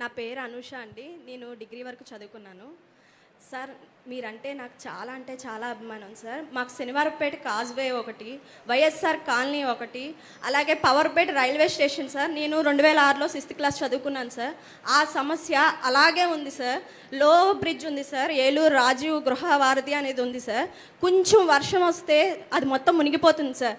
నా పేరు అనూష అండి. నేను డిగ్రీ వరకు చదువుకున్నాను. సార్ మీరంటే నాకు చాలా అంటే చాలా అభిమానం సార్. మాకు శనివారపేట కాజ్వే ఒకటి, వైఎస్ఆర్ కాలనీ ఒకటి, అలాగే పవర్పేట రైల్వే స్టేషన్ సార్. నేను 2006లో 6th క్లాస్ చదువుకున్నాను సార్. ఆ సమస్య అలాగే ఉంది సార్. లో బ్రిడ్జ్ ఉంది సార్, ఏలూరు రాజీవ్ గృహవారధి అనేది ఉంది సార్. కొంచెం వర్షం వస్తే అది మొత్తం మునిగిపోతుంది సార్.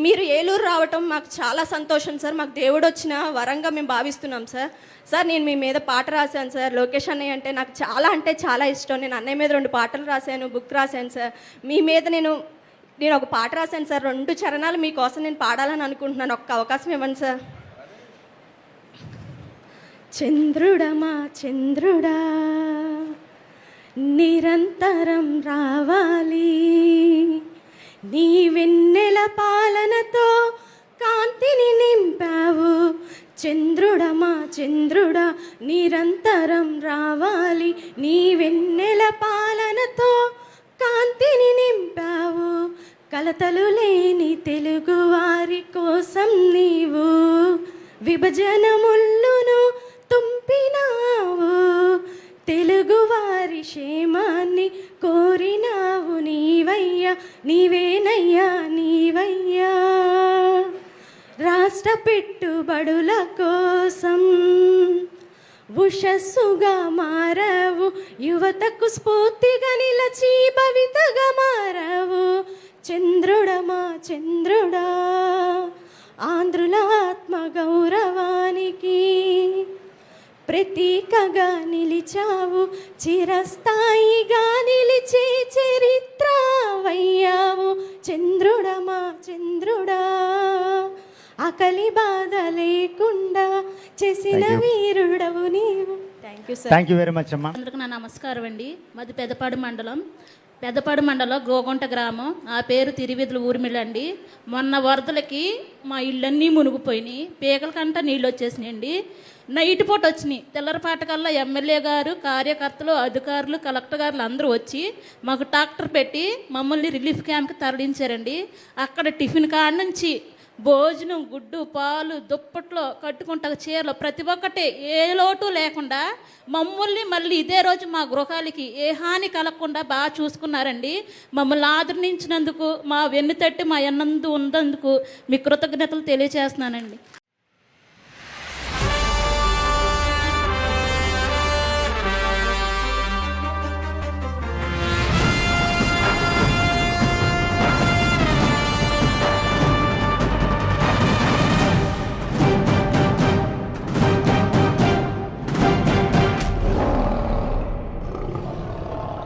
మీరు ఏలూరు రావటం మాకు చాలా సంతోషం సార్. మాకు దేవుడు వచ్చిన వరంగా మేము భావిస్తున్నాం సార్. సార్ నేను మీ మీద పాట రాశాను సార్. లోకేష్ అన్నయ్య అంటే నాకు చాలా అంటే చాలా ఇష్టం. నేను అన్నయ్య మీద 2 పాటలు రాశాను, బుక్ రాశాను సార్. మీ మీద నేను ఒక పాట రాశాను సార్. 2 చరణాలు మీకోసం నేను పాడాలని అనుకుంటున్నాను. ఒక్క అవకాశం ఇవ్వండి సార్. చంద్రుడమా చంద్రుడా నిరంతరం రావాలి, నీ వెన్నెల పాలనతో కాంతిని నింపావు. చంద్రుడమా చంద్రుడా నిరంతరం రావాలి, నీ వెన్నెల పాలనతో కాంతిని నింపావు. కలతలు లేని తెలుగు వారి కోసం నీవు విభజన ముళ్ళును తుంపినావు. తెలుగు వారి క్షేమాన్ని కోరినావు నీవయ్యా, నీవేనయ్యా నీవయ్యా. రాష్ట్ర పెట్టుబడుల కోసం ఉషస్సుగా మారవు, యువతకు స్ఫూర్తిగా నిలచి భవితగా మారవు. చంద్రుడమా చంద్రుడా ఆంధ్రుల ఆత్మ గౌరవానికి ప్రతీకగా నిలిచావు, చిరస్థాయిగా నిలిచే చరిత్ర వయ్యావు. చంద్రుడమా చంద్రుడా ఆకలి బాధ లేకుండా చేసిన వీరుడవు నీవు. Thank you sir. Thank you very much అమ్మా. అందరికీ నా నమస్కారం అండి. మాది పెద్దపాడు మండలం గోగుంట గ్రామం. నా పేరు తిరువిధుల ఊర్మిళ అండి. మొన్న వరదలకి మా ఇళ్ళన్నీ మునిగిపోయినాయి, పీకల కంట నీళ్ళు వచ్చేసినాయండి. నైట్ పూట వచ్చినాయి. తెల్లరపాటకల్లా ఎమ్మెల్యే గారు, కార్యకర్తలు, అధికారులు, కలెక్టర్ గారులు అందరూ వచ్చి మాకు ట్రాక్టర్ పెట్టి మమ్మల్ని రిలీఫ్ క్యాంప్కి తరలించారండి. అక్కడ టిఫిన్ కాడ నుంచి భోజనం, గుడ్డు, పాలు, దుప్పట్లో, కట్టుకుంటా చీరలు, ప్రతి ఒక్కటి ఏ లోటు లేకుండా మమ్మల్ని మళ్ళీ ఇదే రోజు మా గృహాలకి ఏ హాని కలగకుండా బాగా చూసుకున్నారండి. మమ్మల్ని ఆదరించినందుకు, మా వెన్ను తట్టి మా ఎన్నందు ఉన్నందుకు మీ కృతజ్ఞతలు తెలియజేస్తున్నానండి.